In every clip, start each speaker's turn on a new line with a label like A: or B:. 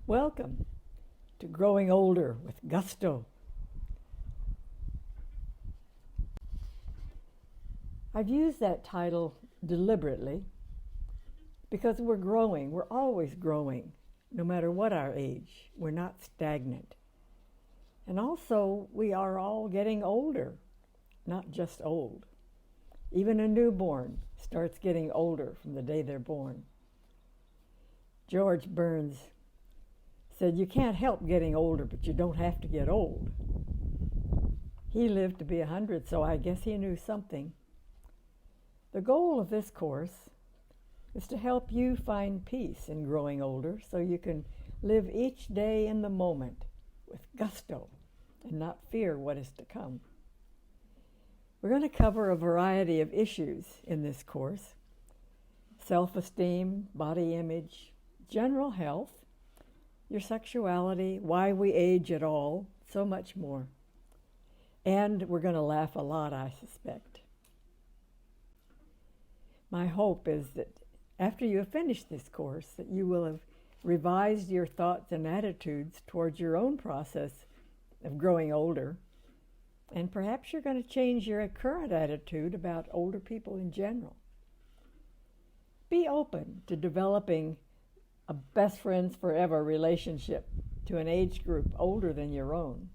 A: Welcome to Growing Older with Gusto. I've used that title deliberately because we're growing. We're always growing, no matter what our age. We're not stagnant. And also, we are all getting older, not just old. Even a newborn starts getting older from the day they're born. George Burns said, "You can't help getting older, but you don't have to get old." He lived to be 100, so I guess he knew something. The goal of this course is to help you find peace in growing older so you can live each day in the moment with gusto and not fear what is to come. We're going to cover a variety of issues in this course: self-esteem, body image, general health, your sexuality, why we age at all, so much more. And we're going to laugh a lot, I suspect. My hope is that after you have finished this course, that you will have revised your thoughts and attitudes towards your own process of growing older, and perhaps you're going to change your current attitude about older people in general. Be open to developing a best friends forever relationship to an age group older than your own.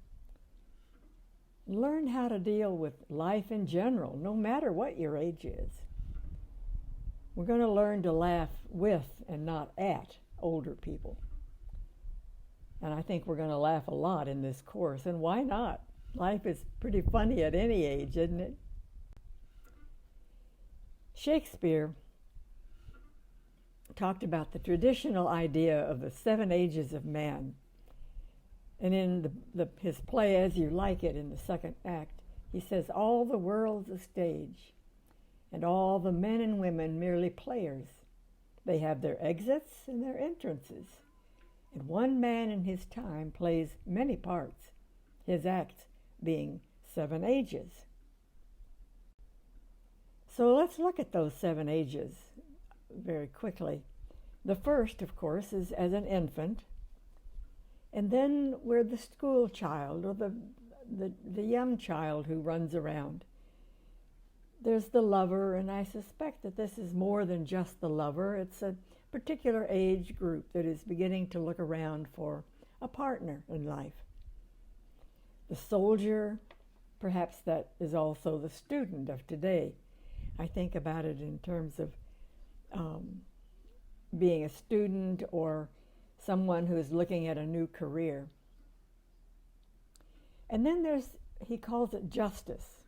A: Learn how to deal with life in general, no matter what your age is. We're going to learn to laugh with and not at older people. And I think we're going to laugh a lot in this course, and why not? Life is pretty funny at any age, isn't it? Shakespeare talked about the traditional idea of the 7 ages of man. And in his play As You Like It, in the second act, he says, "All the world's a stage, and all the men and women merely players. They have their exits and their entrances, and one man in his time plays many parts, his acts being 7 ages." So let's look at those 7 ages very quickly. The first, of course, is as an infant, and then we're the school child, or the young child who runs around. There's the lover, and I suspect that this is more than just the lover. It's a particular age group that is beginning to look around for a partner in life. The soldier, perhaps that is also the student of today. I think about it in terms of being a student or someone who is looking at a new career. And then he calls it justice.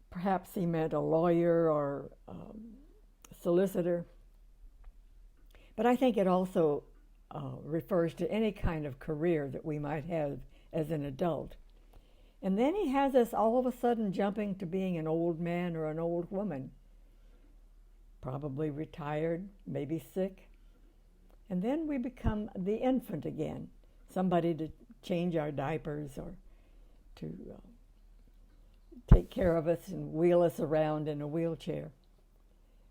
A: Perhaps he meant a lawyer or solicitor. But I think it also refers to any kind of career that we might have as an adult. And then he has us all of a sudden jumping to being an old man or an old woman, probably retired, maybe sick. And then we become the infant again, somebody to change our diapers or to take care of us and wheel us around in a wheelchair.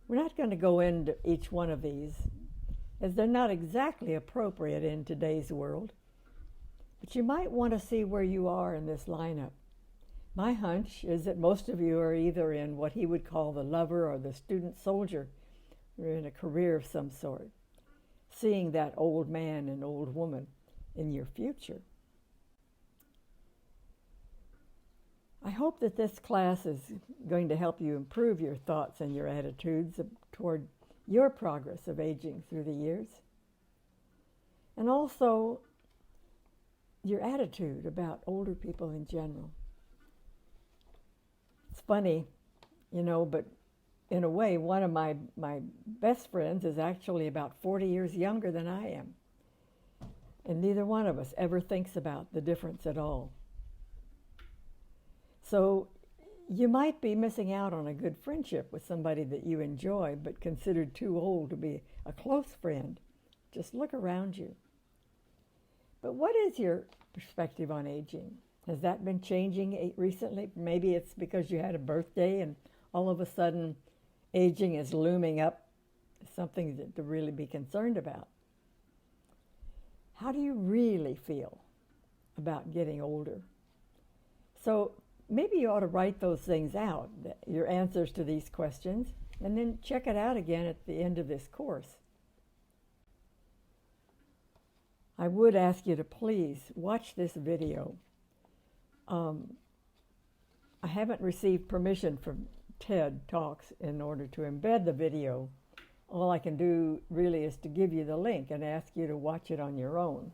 A: We're not going to go into each one of these, as they're not exactly appropriate in today's world. But you might want to see where you are in this lineup. My hunch is that most of you are either in what he would call the lover or the student soldier, or in a career of some sort, seeing that old man and old woman in your future. I hope that this class is going to help you improve your thoughts and your attitudes toward your progress of aging through the years, and also your attitude about older people in general. It's funny, but in a way, one of my best friends is actually about 40 years younger than I am. And neither one of us ever thinks about the difference at all. So you might be missing out on a good friendship with somebody that you enjoy but considered too old to be a close friend. Just look around you. But what is your perspective on aging? Has that been changing recently? Maybe it's because you had a birthday and all of a sudden aging is looming up, something to really be concerned about. How do you really feel about getting older? So maybe you ought to write those things out, your answers to these questions, and then check it out again at the end of this course. I would ask you to please watch this video. I haven't received permission from TED Talks in order to embed the video. All I can do really is to give you the link and ask you to watch it on your own.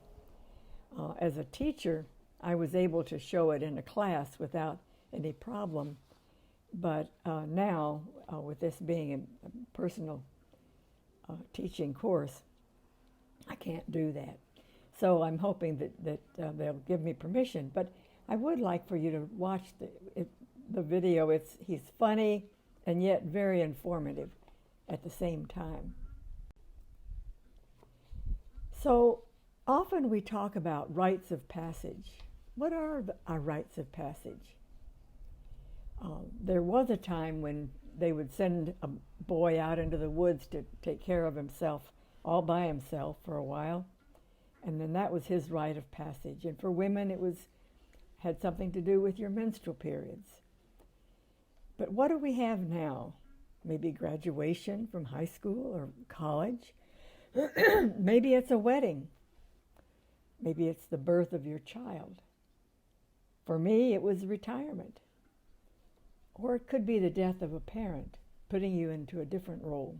A: As a teacher, I was able to show it in a class without any problem, but now, with this being a personal teaching course, I can't do that. So I'm hoping that they'll give me permission, but I would like for you to watch the video. He's funny and yet very informative at the same time. So often we talk about rites of passage. What are our rites of passage? There was a time when they would send a boy out into the woods to take care of himself all by himself for a while, and then that was his rite of passage. And for women, it had something to do with your menstrual periods. But what do we have now? Maybe graduation from high school or college. Maybe it's a wedding. Maybe it's the birth of your child. For me, it was retirement. Or it could be the death of a parent, putting you into a different role.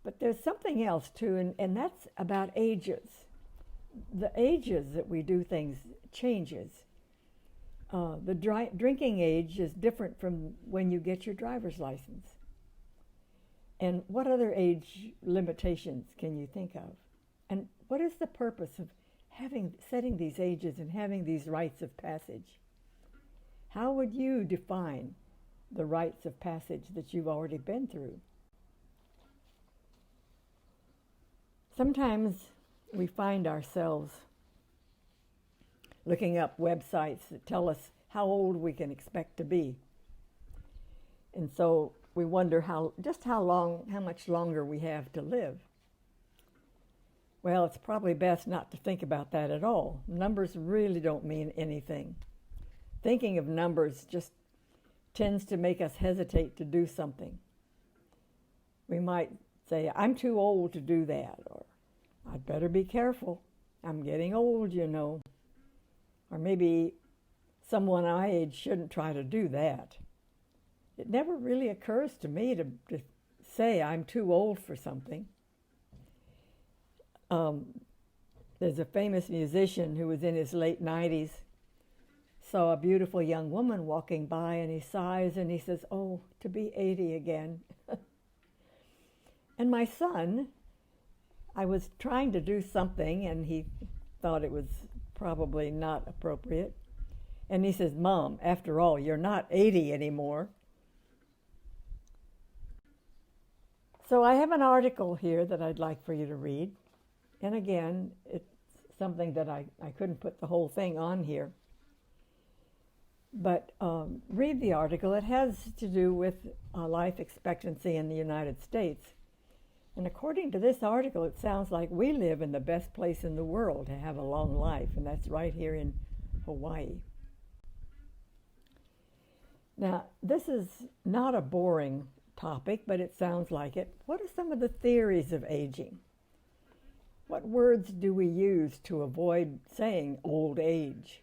A: But there's something else too, and that's about ages. The ages that we do things changes. The drinking age is different from when you get your driver's license. And what other age limitations can you think of? And what is the purpose of setting these ages and having these rites of passage? How would you define the rites of passage that you've already been through? Sometimes we find ourselves looking up websites that tell us how old we can expect to be. And so we wonder how much longer we have to live. Well, it's probably best not to think about that at all. Numbers really don't mean anything. Thinking of numbers just tends to make us hesitate to do something. We might say, I'm too old to do that, or I'd better be careful. I'm getting old, you know. Or maybe someone my age shouldn't try to do that. It never really occurs to me to say I'm too old for something. There's a famous musician who was in his late 90s, saw a beautiful young woman walking by, and he sighs and he says, oh, to be 80 again. And my son, I was trying to do something, and he thought it was probably not appropriate. And he says, Mom, after all, you're not 80 anymore. So I have an article here that I'd like for you to read. And again, it's something that I couldn't put the whole thing on here. But read the article. It has to do with life expectancy in the United States. And according to this article, it sounds like we live in the best place in the world to have a long life, and that's right here in Hawaii. Now, this is not a boring topic, but it sounds like it. What are some of the theories of aging? What words do we use to avoid saying old age?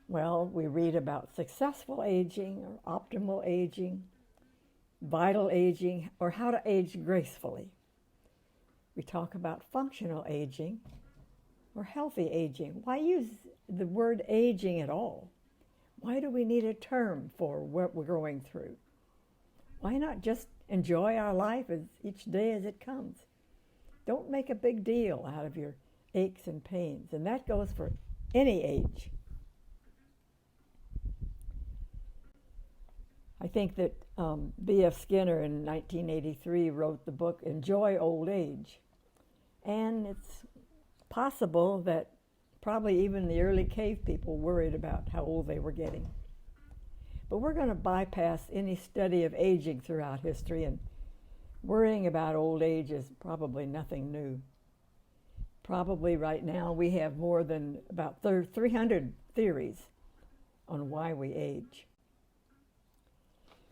A: Well, we read about successful aging or optimal aging, vital aging, or how to age gracefully. We talk about functional aging or healthy aging. Why use the word aging at all? Why do we need a term for what we're going through? Why not just enjoy our life each day as it comes? Don't make a big deal out of your aches and pains, and that goes for any age. I think that B.F. Skinner in 1983 wrote the book Enjoy Old Age. And it's possible that probably even the early cave people worried about how old they were getting. But we're going to bypass any study of aging throughout history, and worrying about old age is probably nothing new. Probably right now we have more than about 300 theories on why we age.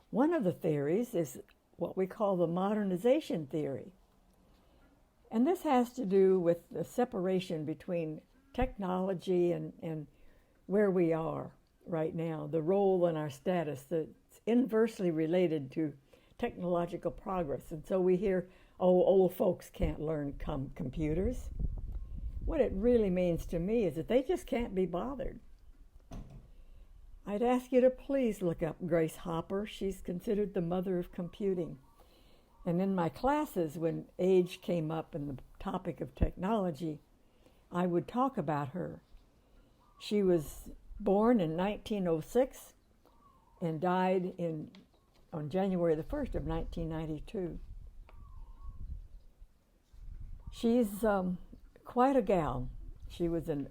A: One of the theories is what we call the modernization theory. And this has to do with the separation between technology and where we are right now, the role and our status that's inversely related to technological progress. And so we hear, oh, old folks can't learn computers. What it really means to me is that they just can't be bothered. I'd ask you to please look up Grace Hopper. She's considered the mother of computing. And in my classes, when age came up and the topic of technology, I would talk about her. She was born in 1906 and died on January the 1st of 1992. She's quite a gal. She was a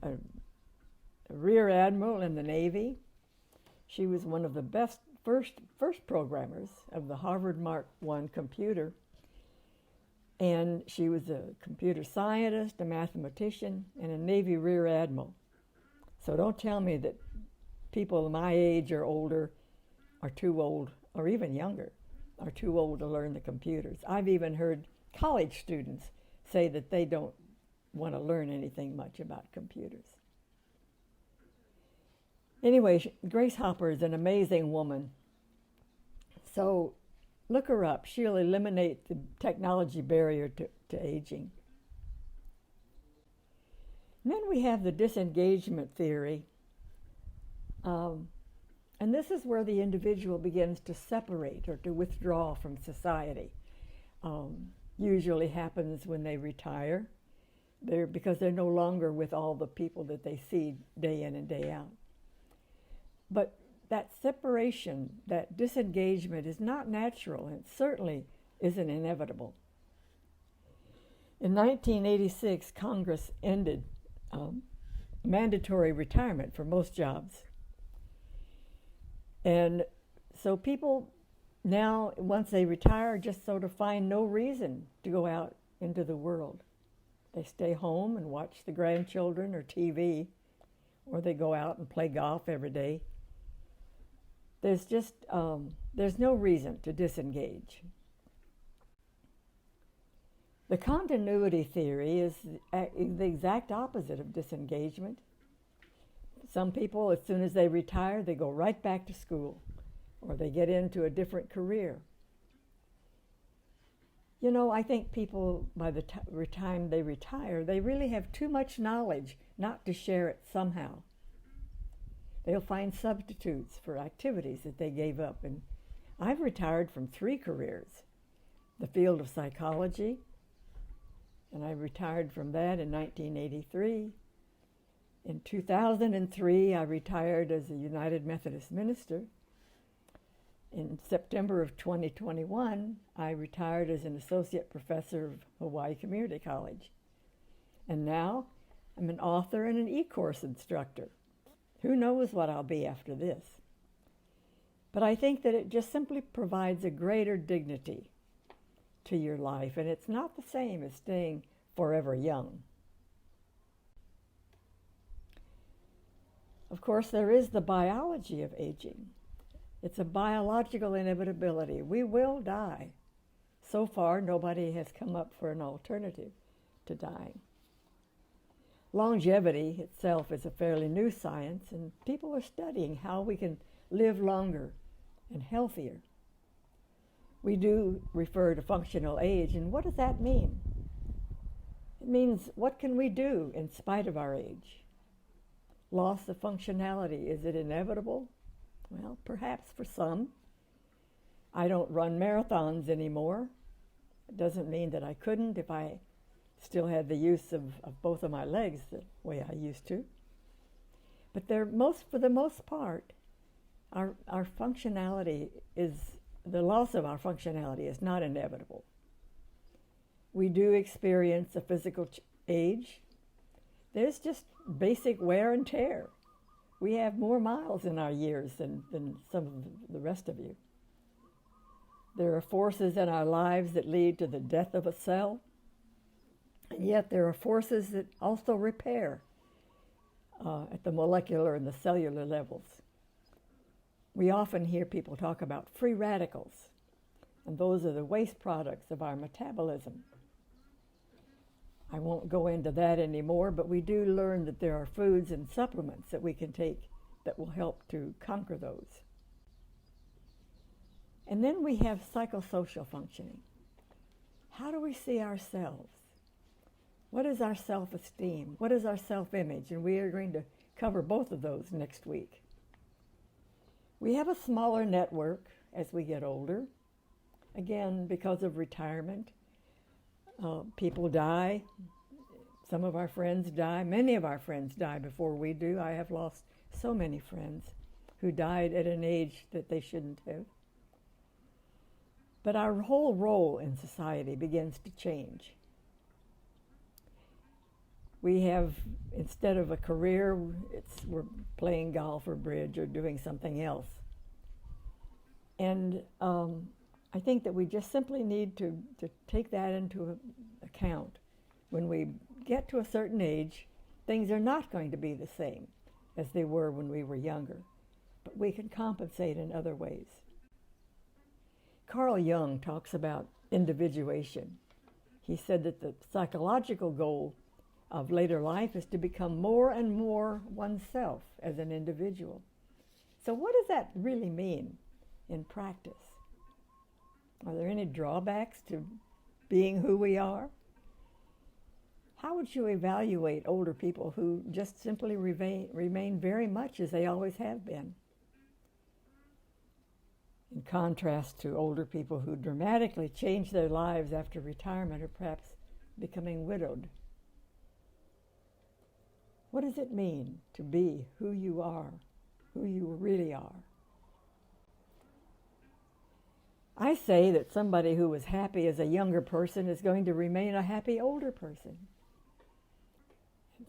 A: rear admiral in the Navy. She was one of the first programmers of the Harvard Mark I computer. And she was a computer scientist, a mathematician, and a Navy rear admiral. So don't tell me that people my age or older are too old, or even younger, are too old to learn the computers. I've even heard college students say that they don't want to learn anything much about computers. Anyway, Grace Hopper is an amazing woman. So look her up. She'll eliminate the technology barrier to aging. And then we have the disengagement theory. And this is where the individual begins to separate or to withdraw from society. Usually happens when they retire, because they're no longer with all the people that they see day in and day out. But that separation, that disengagement is not natural, and it certainly isn't inevitable. In 1986, Congress ended mandatory retirement for most jobs. And so people now, once they retire, just sort of find no reason to go out into the world. They stay home and watch the grandchildren or TV, or they go out and play golf every day. There's just, there's no reason to disengage. The continuity theory is the exact opposite of disengagement. Some people, as soon as they retire, they go right back to school, or they get into a different career. You know, I think people, by the time they retire, they really have too much knowledge not to share it somehow. They'll find substitutes for activities that they gave up. And I've retired from 3 careers. The field of psychology, and I retired from that in 1983. In 2003, I retired as a United Methodist minister. In September of 2021, I retired as an associate professor of Hawaii Community College. And now I'm an author and an e-course instructor. Who knows what I'll be after this? But I think that it just simply provides a greater dignity to your life, and it's not the same as staying forever young. Of course, there is the biology of aging. It's a biological inevitability. We will die. So far, nobody has come up for an alternative to dying. Longevity itself is a fairly new science, and people are studying how we can live longer and healthier. We do refer to functional age, and what does that mean? It means, what can we do in spite of our age? Loss of functionality, is it inevitable? Well, perhaps for some. I don't run marathons anymore. It doesn't mean that I couldn't if I still had the use of both of my legs the way I used to. But for the most part, our functionality the loss of our functionality is not inevitable. We do experience a physical age. There's just basic wear and tear. We have more miles in our years than some of the rest of you. There are forces in our lives that lead to the death of a cell. And yet there are forces that also repair at the molecular and the cellular levels. We often hear people talk about free radicals, and those are the waste products of our metabolism. I won't go into that anymore, but we do learn that there are foods and supplements that we can take that will help to conquer those. And then we have psychosocial functioning. How do we see ourselves? What is our self-esteem? What is our self-image? And we are going to cover both of those next week. We have a smaller network as we get older. Again, because of retirement, people die. Some of our friends die. Many of our friends die before we do. I have lost so many friends who died at an age that they shouldn't have. But our whole role in society begins to change. We have, instead of a career, we're playing golf or bridge or doing something else. And I think that we just simply need to take that into account. When we get to a certain age, things are not going to be the same as they were when we were younger, but we can compensate in other ways. Carl Jung talks about individuation. He said that the psychological goal of later life is to become more and more oneself as an individual. So what does that really mean in practice? Are there any drawbacks to being who we are? How would you evaluate older people who just simply remain very much as they always have been? In contrast to older people who dramatically change their lives after retirement or perhaps becoming widowed. What does it mean to be who you are, who you really are? I say that somebody who was happy as a younger person is going to remain a happy older person.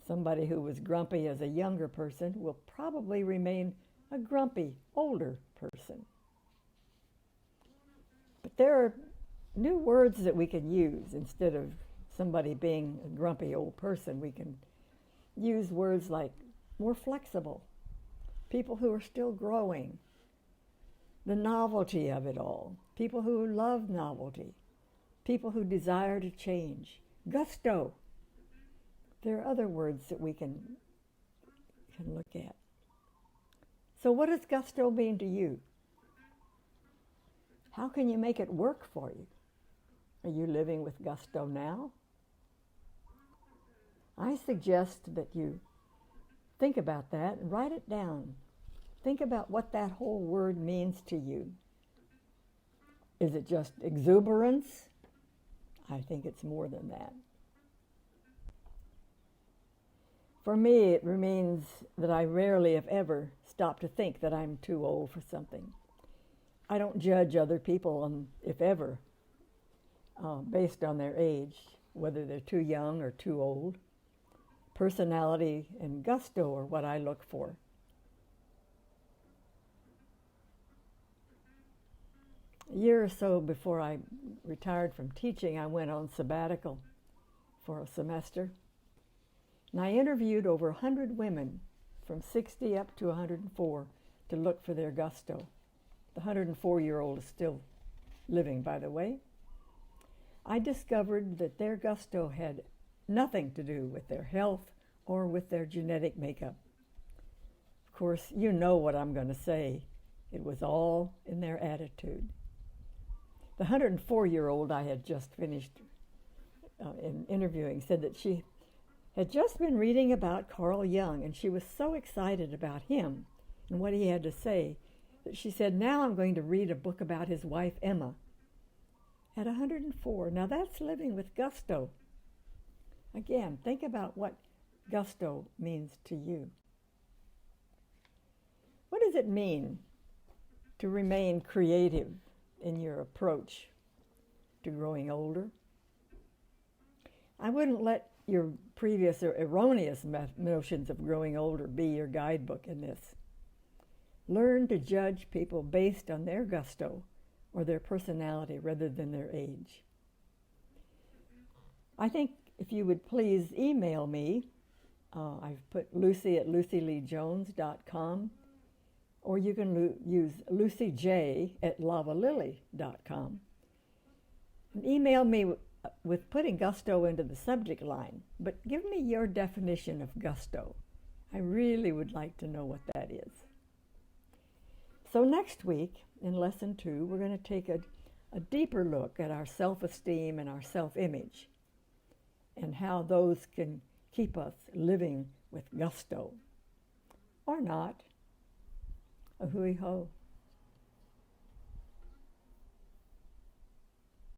A: Somebody who was grumpy as a younger person will probably remain a grumpy older person. But there are new words that we can use instead of somebody being a grumpy old person. We can use words like more flexible, people who are still growing, the novelty of it all, people who love novelty, people who desire to change, gusto. There are other words that we can look at. So what does gusto mean to you? How can you make it work for you? Are you living with gusto now? I suggest that you think about that and write it down. Think about what that whole word means to you. Is it just exuberance? I think it's more than that. For me, it means that I rarely, if ever, stop to think that I'm too old for something. I don't judge other people, if ever, based on their age, whether they're too young or too old. Personality and gusto are what I look for. A year or so before I retired from teaching, I went on sabbatical for a semester. And I interviewed over 100 women from 60 up to 104 to look for their gusto. The 104-year-old is still living, by the way. I discovered that their gusto had nothing to do with their health or with their genetic makeup. Of course, you know what I'm going to say. It was all in their attitude. The 104-year-old I had just finished in interviewing said that she had just been reading about Carl Jung, and she was so excited about him and what he had to say that she said, now I'm going to read a book about his wife, Emma. At 104. Now that's living with gusto. Again, think about what gusto means to you. What does it mean to remain creative in your approach to growing older? I wouldn't let your previous or erroneous notions of growing older be your guidebook in this. Learn to judge people based on their gusto or their personality rather than their age. I think if you would please email me, I've put Lucy at lucyleejones.com, or you can use lucyj at lavalily.com. And email me with putting gusto into the subject line, but give me your definition of gusto. I really would like to know what that is. So next week, in Lesson 2, we're going to take a deeper look at our self-esteem and our self-image and how those can keep us living with gusto. Or not. A hui ho.